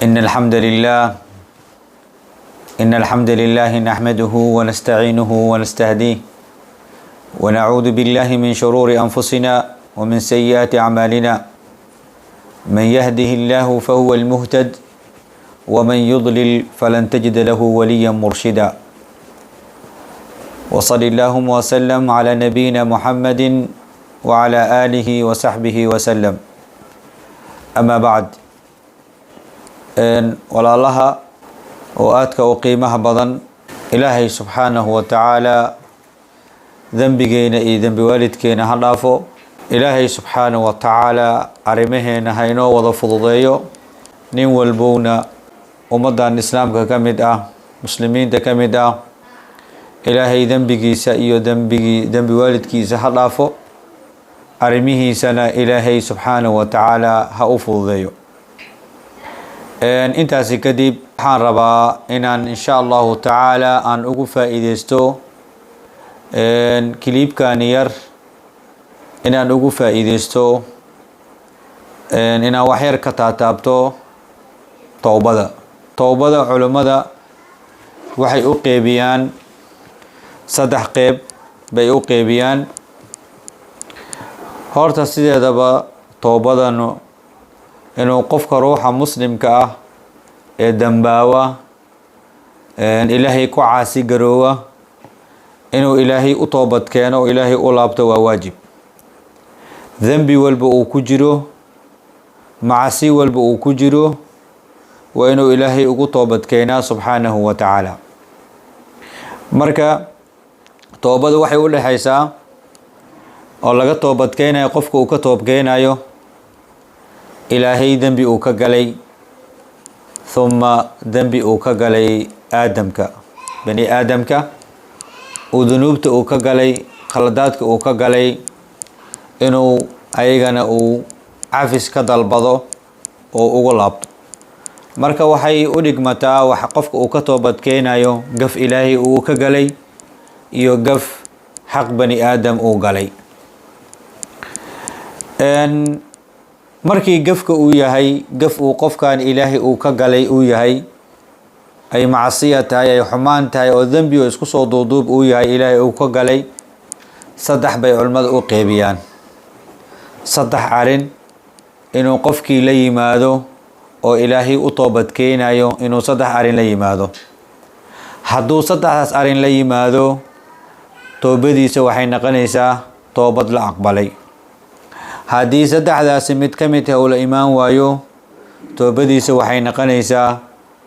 إن الحمد لله نحمده ونستعينه ونستهديه ونعوذ بالله من شرور أنفسنا ومن سيئات أعمالنا من يهده الله فهو المهتد ومن يضلل فلن تجد له وليا مرشدا وصلى اللهم وسلم على نبينا محمد وعلى آله وصحبه وسلم أما بعد walaalaha oo aadka u qiimaha badan ilaahay subxaanahu wa tacaala dembigeena iyo dembi waalidkeena ha dhaafo. ilaahay subxaanahu wa tacaala arrimaheena ha inoo wada fududeeyo. nin walbowna ummaddan islaamka ka mid ah, muslimiinta ka mid ah, ilaahay dembigiisa iyo dembi waalidkiisa ha dhaafo, arrimihiisana ilaahay subxaanahu wa tacaala ha u fududeeyo. intaasi kadib waxaan rabaa inaan insha allahu tacaala aan ugu faa'iideysto kiliibkan yar, inaan ugu faa'iideysto inaan waxyar ka taataabto towbada culimmada waxay u qeybiyaan saddex qeyb bay u qeybiyaan. horta sideedaba towbadanu inuu qofka ruuxa muslimka ah ee dambaawa ilaahay ku caasi garoowa inuu ilaahay u toobad keeno oo ilaahay u laabto waa waajib. dembi walba uu ku jiro, macasi walba uu ku jiro, waa inuu ilaahay ugu toobad keenaa subxaanahu wa tacaala. marka toobada waxay u dhexaysaa oo laga toobad keenayo qofka uu ka toobkeenayo ilaahay dembi uu ka galay, thumma dembi uu ka galay bani aadamka uu dunuubta uu ka galay, khaladaadka uu ka galay, inuu ayagana uu cafis ka dalbado oo ugu laabto. marka waxay u dhigmataa wax qofka uu ka toobad keenayo gaf ilaahay uu ka galay iyo gaf xaq bani aadam uu galay. markii gafka uu yahay gaf uu qofkan ilaahay uu ka galay uu yahay, ay macsiya tahay, ay xumaan tahay, oo dembi oo isku soo duuduub uu yahay ilaahay uu ka galay, saddex bay culimmada u qeybiyaan. saddex arrin inuu qofkii la yimaado oo ilaahay u toobad keenayo inuu saddex arrin la yimaado. hadduu saddexdaas arrin la yimaado toobadiisa waxay noqonaysaa toobad la aqbalay. haddii saddexdaasi mid ka mid ah uu la imaan waayo toobadiisa waxay noqonaysaa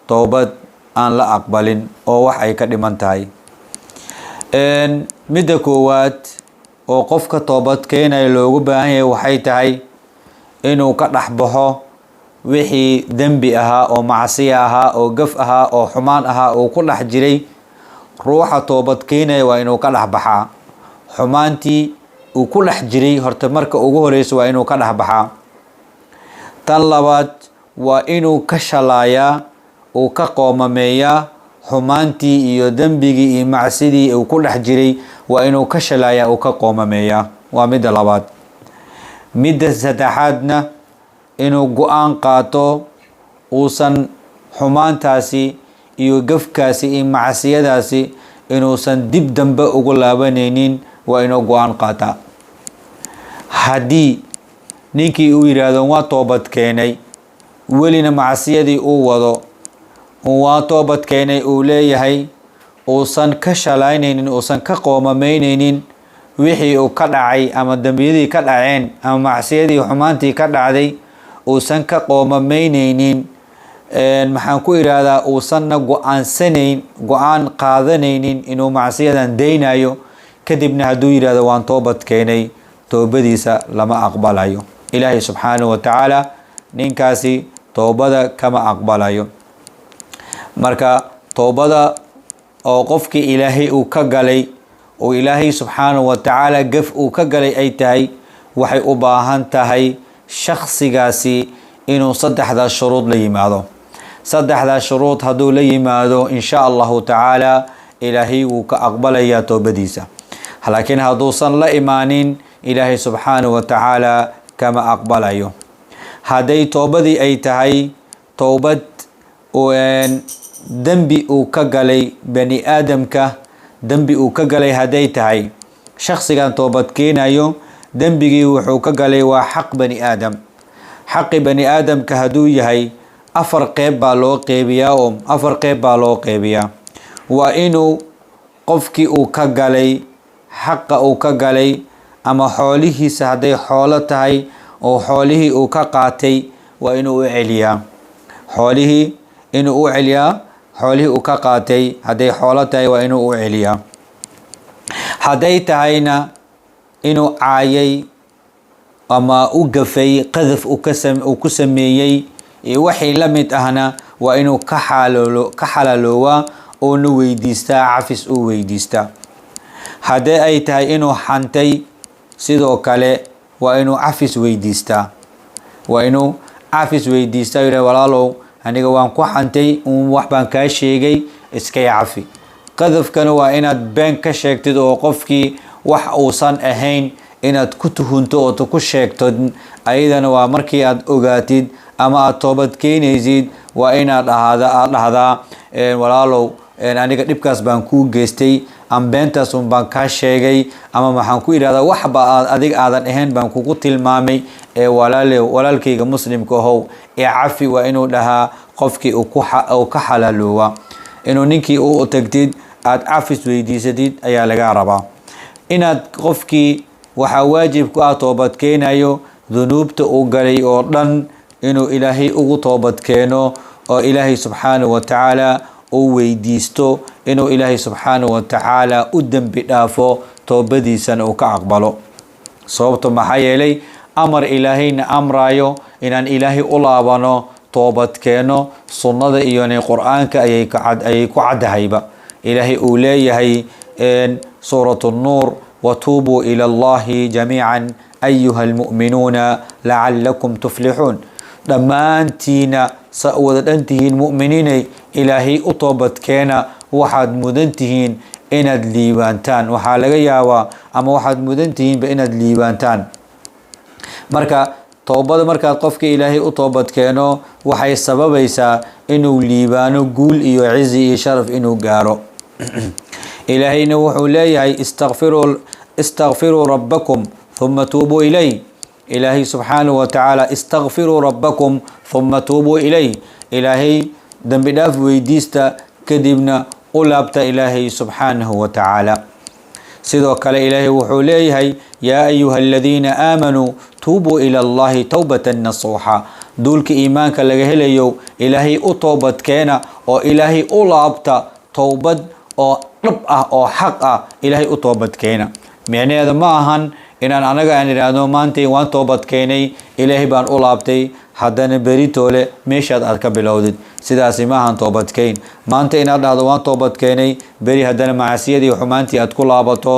toobad aan la aqbalin oo wax ay ka dhiman tahay. midda koowaad oo qofka toobad keenaya loogu baahan yahay waxay tahay inuu ka dhex baxo wixii dembi ahaa oo macsiya ahaa oo gaf ahaa oo xumaan ahaa uu ku dhex jiray. ruuxa toobad keenaya waa inuu ka dhex baxaa xumaantii uu ku dhex jiray. horta marka ugu horeysa waa inuu ka dhex baxaa. tan labaad waa inuu ka shalaayaa, uu ka qoomameeyaa xumaantii iyo dembigii iyo macsidii uu ku dhex jiray, waa inuu ka shalaayaa, uu ka qoomameeyaa. waa midda labaad. midda saddexaadna inuu go-aan qaato uusan xumaantaasi iyo gafkaasi iyo macsiyadaasi inuusan dib dambe ugu laabanaynin, waa inuu go-aan qaataa. haddii ninkii uu yidhaahdo waa toobad keenay, welina macsiyadii uu wado, waa toobad keenay uu leeyahay, uusan ka shalaynaynin, uusan ka qoomameynaynin wixii uu ka dhacay ama dembiyadii ka dhaceen ama macsiyadii xumaantii ka dhacday, uusan ka qoomameynaynin, maxaan ku idhaahdaa uusanna go-aan qaadanaynin inuu macsiyadan daynayo, kadibna hadduu yidhahdo waan toobad keenay, toobadiisa lama aqbalayo. ilaahay subxaanahu wa tacaala ninkaasi toobada kama aqbalayo. marka toobada oo qofkii ilaahay uu ka galay oo ilaahay subxaanahu wa tacaala gaf uu ka galay ay tahay, waxay u baahan tahay shakhsigaasi inuu saddexdaas shuruud la yimaado. saddexdaas shuruud hadduu la yimaado insha allahu tacaala ilaahay wuu ka aqbalayaa toobadiisa. laakiin hadduusan la imaanin ilaahay subxaanahu wa tacaala kama aqbalayo. hadday toobadii ay tahay toobad dembi uu ka galay bani aadamka, dembi uu ka galay hadday tahay shakhsigan toobad keenayo dembigii wuxuu ka galay waa xaq bani aadam. xaqi bani aadamka hadduu yahay afar qeyb baa loo qeybiyaa oo afar qeyb baa loo qeybiyaa. waa inuu qofkii uu ka galay xaqa uu ka galay ama xoolihiisa hadday xoolo tahay oo xoolihii uu ka qaatay waa inuu u celiyaa xoolihii, inuu u celiyaa xoolihii uu ka qaatay. hadday xoolo tahay waa inuu u celiyaa. hadday tahayna inuu caayay ama u gafay qadaf uu ku sameeyey iyo wixii la mid ahna waa inuu ka xalaaloowaa oona weydiistaa cafis uu weydiistaa. haddii ay tahay inuu xantay sidoo kale waa inuu cafis weydiistaa. waa inuu cafis weydiistaa yidhah walaalow aniga waan ku xantay wax baan kaa sheegay iska cafi. qadafkana waa inaad been ka sheegtid oo qofkii wax uusan ahayn inaad ku tuhunto oo ku sheegto. ayadana waa markii aad ogaatid ama aad toobad keenaysid waa inaad dhahdaa walaalow aniga dhibkaas baan kuu geystay ama beentaas un baan kaa sheegay ama waxaan ku idhahdaa waxba adig aadan ahayn baan kugu tilmaamay walaalkayga muslimka ahow ee cafi. waa inuu dhahaa qofkii uu ka xalaaloowa. inuu ninkii u tagtid aad cafis weydiisatid ayaa laga rabaa. inaad qofkii waxaa waajib ku ah toobad keenayo dunuubta uu galay oo dhan inuu ilaahay ugu toobad keeno oo ilaahay subxaanahu wa tacaala uu weydiisto inuu ilaahay subxaanahu wa tacaala u dembi dhaafo toobadiisana uu ka aqbalo. sababto maxaa yeelay amar ilaahayna amrayo inaan ilaahay u laabano toobad keeno. sunnada iyo qur-aanka ayay ku caddahayba. ilaahay uu leeyahay suuratu nuur watuubuu ila allahi jamiican ayuha almu'minuuna lacalakum tuflixuun. dhammaantiina sa wada dhantihiin mu'miniinay ilaahay u toobad keena waxaad mudan tihiin inaad liibaantaan. waxaa laga yaabaa ama waxaad mudan tihiinba inaad liibaantaan. marka toobada markaad qofka ilaahay u toobad keeno waxay sababaysaa inuu liibaano guul iyo cizi iyo sharaf inuu gaaro. ilaahayna wuxuu leeyahay istakfiruu rabbakum thumma tuubuu ilay. ilaahay subxaanahu wa tacaala istakfiruu rabbakum thumma tuubuu ilay. ilaahay dembi dhaaf weydiista kadibna u laabta ilaahay subxaanahu wa tacaala. sidoo kale ilaahay wuxuu leeyahay yaa ayuha aladiina aamanuu tuubuu ila allahi towbatan nasuuxa. duulka iimaanka laga helayo ilaahay u toobad keena oo ilaahay u laabta towbad oo dhab ah oo xaq ah ilaahay u toobad keena. micnaheeda ma ahan inaan anaga aan idhaahdo maantay waan toobad keenay ilaahay baan u laabtay haddana beritoole meeshaad aad ka bilowdid. sidaasi ma ahan toobadkeyn. maanta inaad dhahdo waan toobad keenay beri haddana macsiyadii xumaantii aad ku laabato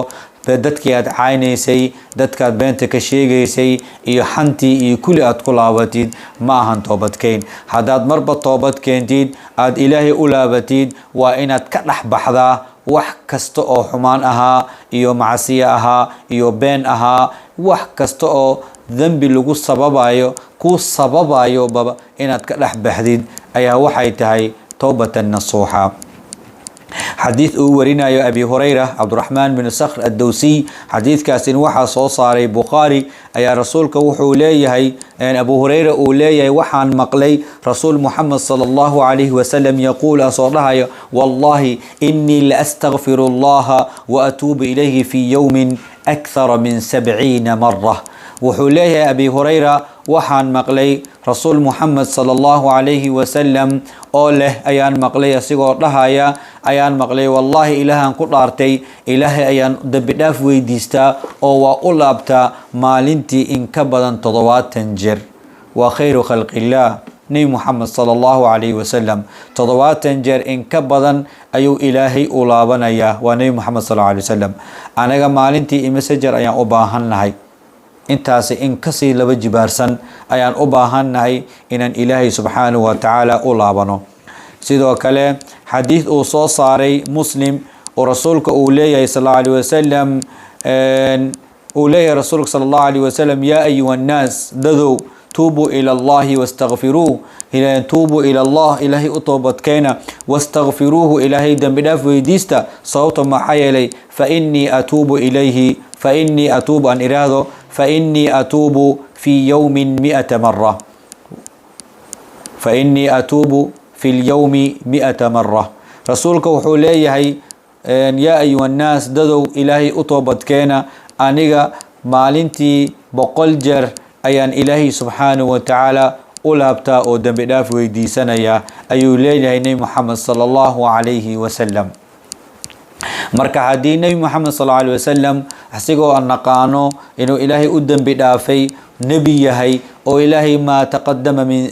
dadkii aad caynaysay dadkaad beenta ka sheegaysay iyo xantii iyo kulli aad ku laabatid ma ahan toobadkeyn. haddaad marba toobad keentid aad ilaahay u laabatid waa inaad ka dhex baxdaa wax kasta oo xumaan ahaa iyo macsiyo ahaa iyo been ahaa. wax kasta oo dembi lagu sababayo ku sababayo baba inaad ka dhex baxdid ayaa waxay tahay towbatan nasuuxa. xadiid uu warinayo abi hurayra cabdiraxmaan bin sakhr addowsiy. xadiidkaasin waxaa soo saaray bukhaari. ayaa rasuulka wuxuu leeyahay abu hurayra uu leeyahay waxaan maqlay rasuul muxamed sala allahu calayhi wasalam yaquul asoo dhahayo wallahi inii la astakfiru allaha wa atuubu ilayhi fii yowmin akthara min 70 mara. wuxuu leeyahay abi hurayra waxaan maqlay rasuul muxamed sala allahu calayhi wasalam oo leh ayaan maqlay asigoo dhahaya ayaan maqlay wallaahi ilaahaan ku dhaartay ilaahay ayaan dembi dhaaf weydiistaa oo waa u laabtaa maalintii in ka badan 70 jeer. waa khayru khalqillaah nebi muxamed sala allahu calayhi wasalam 70 jeer in ka badan ayuu ilaahay u laabanayaa. waa nebi muxamed sal allahu alayhi wasalam. anaga maalintii imise jeer ayaan u baahan nahay intaasi in kasii laba jibaarsan ayaan u baahannahay inaan ilaahay subxaanahu wa tacaala u laabano. sidoo kale xadiid uu soo saaray muslim oo rasuulka uu leeyahay sal allahu alayhi wasalam uu leeyahay rasuulka sal allahu alayhi wasalam yaa ayuha annaas dadow tuubuu ila allahi wastakfiruu توبوا إلى الله إلهي أطوبت كينا واستغفروه إلهي دم بداف ويديستا صوت ما حيلي فإني أتوب إليه فإني أتوب عن إراده فإني أتوب في يوم 100 مرة فإني أتوب في اليوم 100 مرة رسولك وحوليه يا أيها الناس ددوا إلهي أطوبت كينا أنيغا مالنتي بقول جر أيان إلهي سبحانه وتعالى أولابتا أو دم بداف ويدي سنة أيو ليلة نبي محمد صلى الله عليه وسلم marka haddii nebi moxamed sal alla alay wasalam asigoo aan naqaano inuu ilaahay u dembi dhaafay nebi yahay oo ilaahay maa taqadama min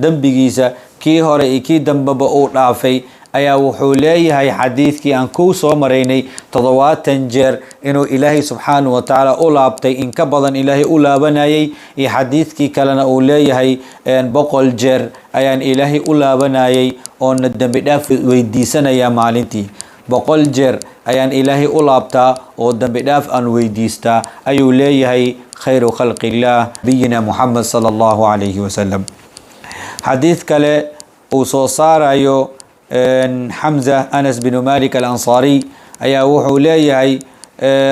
dembigiisa kii hore iyo kii dambeba uu dhaafay ayaa wuxuu leeyahay xadiidkii aan ku soo maraynay 70 jeer inuu ilaahay subxaanahu wa tacaala u laabtay in ka badan ilaahay u laabanayay iyo xadiidkii kalena uu leeyahay 100 jeer ayaan ilaahay u laabanayay oo na dembi dhaaf weydiisanaya maalintii 100 jeer ayaan ilaahay u laabtaa oo dambi dhaaf aan weydiistaa ayuu leeyahay khayru khalqillah nabiyina muhammad sallallahu alayhi wasallam xadiid kale uu soo saarayo Hamza Anas bin Malik al-Ansari ayaa wuxuu leeyahay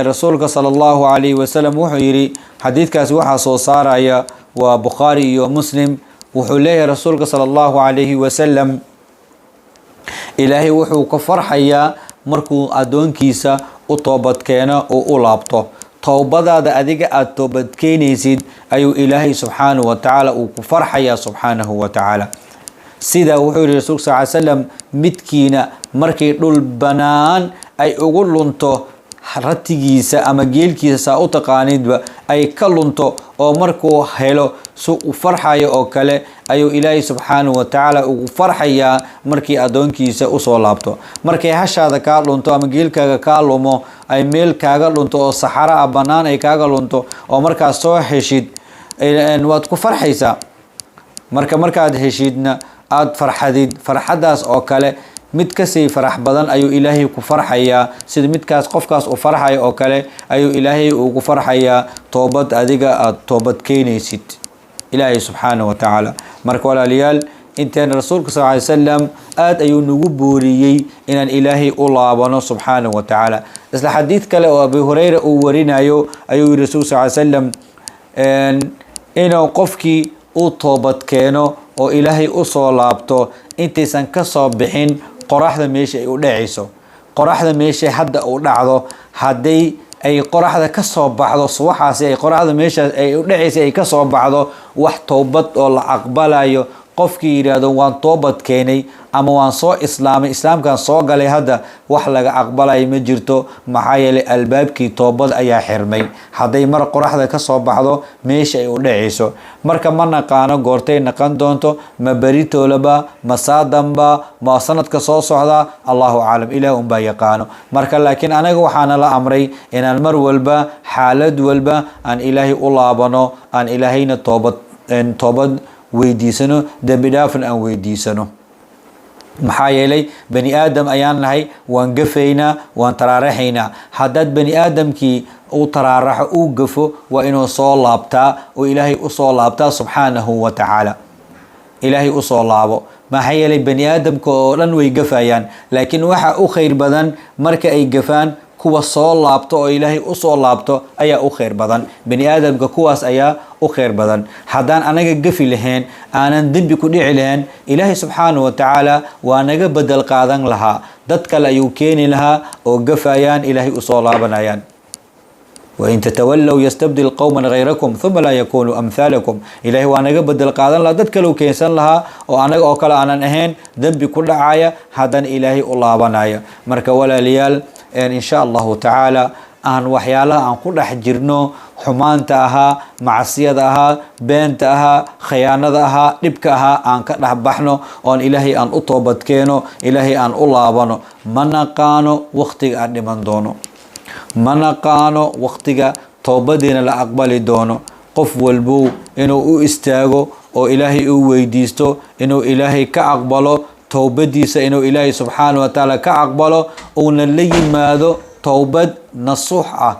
rasuulka sallallahu alayhi wasallam wuxuu yiri xadiidkaas waxa soo saaraya waa Bukhari iyo Muslim wuxuu leeyahay rasuulka sallallahu alayhi wasallam ilaahay wuxuu ka farxayaa markuu adoonkiisa u toobad keeno oo u laabto toobadaada adiga aad toobad keenaysid ayuu ilaahay subxaanahu wa tacaala uu ku farxayaa subxaanahu wa tacaala sida wuxuu yiri rasuulka sallallahu alayhi wasallam midkiina markii dhul banaan ay ugu lunto ratigiisa ama geelkiisa u taqaanidba ay ka lunto oo markuu helo suu u farxayo oo kale ayuu ilaahay subxaanahu wa tacaala ugu farxayaa markii adoonkiisa u soo laabto markay hashaada kaa lunto ama geelkaaga kaa lumo ay meel kaaga lunto oo saxara ah bannaan ay kaaga lunto oo markaas soo heshid waad ku farxaysaa markaad heshidna aad farxadid farxadaas oo kale mid kasii farax badan ayuu ilaahay ku farxayaa sida midkaas qofkaas u farxayo oo kale ayuu ilaahay ugu farxayaa toobad adiga aad toobad keenaysid ilaahay subxaanahu wa tacaala marka walaalayaal intaan rasuulka sallallahu alayhi wasallam aad ayuu nagu booriyay inaan ilaahay u laabano subxaanahu wa tacaala isla xadiid kale oo Abu Hurayra uu warinayo ayuu rasuulka sallallahu alayhi wasallam inuu qofkii uu toobad keeno oo ilaahay u soo laabto intaysan ka soo bixin qoraxda meesha ay u dhacayso qoraxda meesha hadda u dhacdo haday ay qoraxda ka soo baxdo subaxaasi ay qoraxda meesha ay u dhacayso ay ka soo baxdo wax toobad oo la aqbalayo qofkii yiraahdo waan toobad keenay ama waan soo islaamay islaamkan soo galay hadda wax laga aqbalay ma jirto maxaa yeelay albaabkii toobad ayaa xirmay haday mar qoraxda ka soo baxdo meesha ay u dhacayso marka ma naqaano goortay naqan doonto ma baritoolaba ma saadamba ma sanadka soo socda Allahu aalam ilaahu baa yaqaano marka laakiin anaga waxaana la amray inaan mar walba xaalad walba aan ilaahay u laabano aan ilaahayna toobad weydiisano dambi dhaafan aan weydiisano maxaa yeelay bani aadam ayaan nahay waan gafaynaa waan taraaraxaynaa haddaad bani aadamkii uu taraaraxo uu gafo waa inuu soo laabtaa oo ilaahay u soo laabtaa subxaanahu wa tacaala ilaahay u soo laabo maxaa yeelay bani aadamka oo dhan way gafayaan laakiin waxa u khayr badan marka ay gafaan kuwa soo laabto oo ilaahay u soo laabto ayaa u khayr badan bani aadamka kuwaas ayaa u khayr badan haddaan anaga gafi lahayn aanan dembi ku dhici lahayn ilaahay subxaanahu wa tacaala waa naga bedel qaadan lahaa dad kale ayuu keeni lahaa oo gafayaan ilaahay u soo laabanayaan وإن تتولوا يستبدل قوما غيركم ثم لا يكونوا أمثالكم إلهي وأنا بدل قادن لا دد كلو كيسان لها وأنا أوكل أنا أهين ذنبي كل عاية هذا إلهي الله بنايا مرك ولا ليال إن شاء الله تعالى أن وحيالا أن كل حجرنو xumaantaha macsiyadaha beentaha khiyaanadaha dhibkaha aan ka dhaxbaxno oo ilaahay aan u toobad keeno ilaahay aan u laabano manaqaano waqtiga aan dhiman doono manaqaano waqtiga toobadina la aqbali doono qof walbo inuu u istaago oo ilaahay uu weydiisto inuu ilaahay ka aqbalo toobadiisa inuu ilaahay subxaanahu wa tacaala ka aqbalo oo la yimaado toobad nasuux ah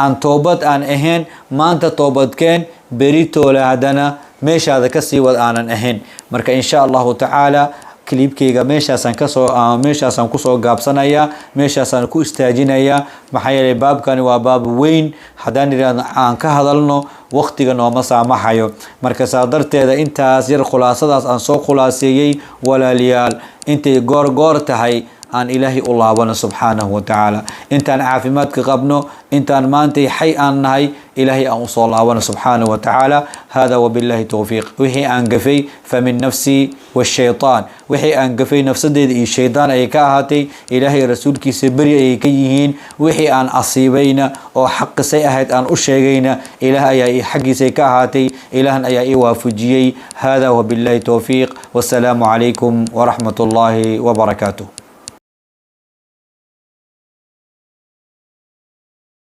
aan toobad aan ahayn maanta toobadkeen beritoole hadana meeshaada kasii wad aanan ahayn. marka insha allahu tacaala klibkeyga meeshaasaan kusoo gaabsanaya, meeshaasaan ku istaajinaya. maxaa yeelay baabkani waa baab weyn, haddaan idhaahdo aan ka hadalno waqtiga nooma saamaxayo. marka saa darteeda intaas yar khulaasadaas aan soo khulaaseeyey walaalayaal, intay goor tahay aan ilaahay u laabano subxaanahu wa tacaala. intaan caafimaadka qabno, intaan maantay xay aan nahay, ilaahay aan usoo laabano subxaanahu wa tacaala. hada wabillahi towfiiq. wixii aan gafay famin nafsi washaytaan, wixii aan gafay nafsadeeda iyo shaydaan ayay ka ahaatay, ilaahay rasuulkiisa beri ayay ka yihiin. wixii aan asiibayna oo xaqisay ahayd aan u sheegayna, ilaah ayaa xaggiisay ka ahaatay, ilaahan ayaa ii waafajiyey. hada wabillahi towfiiq. wassalaamu calaykum waraxmat ullaahi wabarakaatuh.